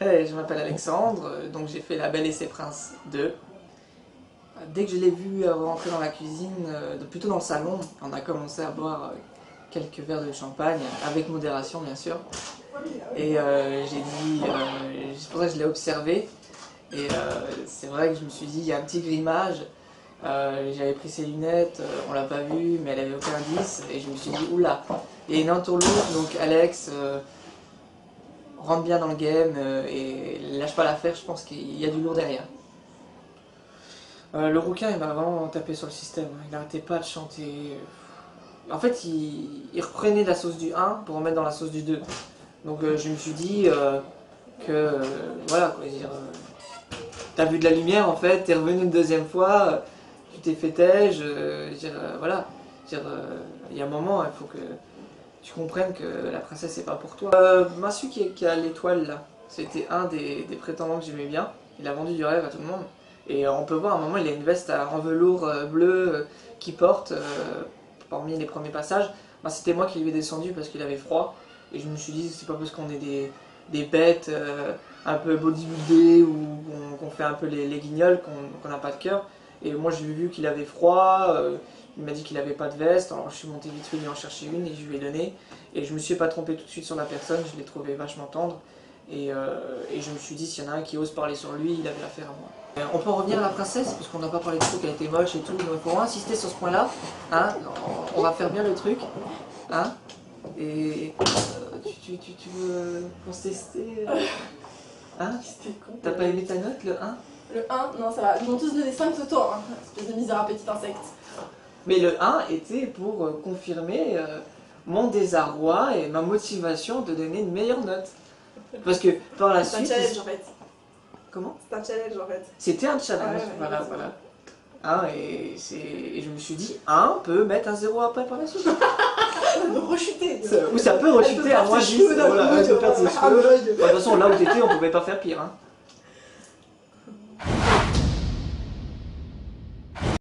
Hey, je m'appelle Alexandre, donc j'ai fait La Belle et ses Princes 2. Dès que je l'ai vu rentrer dans la cuisine, plutôt dans le salon, on a commencé à boire quelques verres de champagne, avec modération bien sûr. Et j'ai dit, c'est pour ça que je l'ai observé, et c'est vrai que je me suis dit, il y a un petit grimage. J'avais pris ses lunettes, on l'a pas vu, mais elle avait aucun indice, et je me suis dit, oula, il y a une entourloupe, donc Alex, rentre bien dans le game et lâche pas l'affaire, je pense qu'il y a du lourd derrière. Le rouquin, il m'a vraiment tapé sur le système, il n'arrêtait pas de chanter. En fait, il reprenait la sauce du 1 pour remettre dans la sauce du 2. Donc je me suis dit que, voilà, quoi, dire, t'as vu de la lumière en fait, t'es revenu une deuxième fois, tu t'es fait têche, voilà. Il y a un moment, il faut que tu comprennes que la princesse c'est pas pour toi. Massu qui a l'étoile là, c'était un des prétendants que j'aimais bien. Il a vendu du rêve à tout le monde. Et on peut voir à un moment, il a une veste en velours bleu qu'il porte parmi les premiers passages. Bah, c'était moi qui lui ai descendu parce qu'il avait froid. Et je me suis dit, c'est pas parce qu'on est des bêtes un peu bodybuildées ou qu'on fait un peu les guignols qu'on n'a pas de cœur. Et moi j'ai vu qu'il avait froid. Il m'a dit qu'il n'avait pas de veste, alors je suis monté vite fait lui en chercher une et je lui ai donné. Et je me suis pas trompé tout de suite sur la personne, je l'ai trouvé vachement tendre. Et je me suis dit, s'il y en a un qui ose parler sur lui, il avait affaire à moi. On peut en revenir à la princesse, parce qu'on n'a pas parlé de truc, elle était moche et tout, donc il faut insister sur ce point-là. Hein, on va faire bien le truc. Hein, et tu veux qu'on se tester hein? T'as pas aimé ta note, le 1? Le 1, non ça va, ils m'ont tous donné 5 ce tour, hein. Espèce de misérable petit insecte. Mais le 1 était pour confirmer mon désarroi et ma motivation de donner une meilleure note. Parce que par la suite... C'est un challenge en fait. Comment? C'est un challenge en fait. C'était un challenge, voilà. Hein, et je me suis dit, 1 peut mettre un 0 après par la suite. De rechuter. Ou ça peut rechuter à moins 10. Voilà, elle peut perdre ses cheveux. De toute façon, là où t'étais, on pouvait pas faire pire. Hein.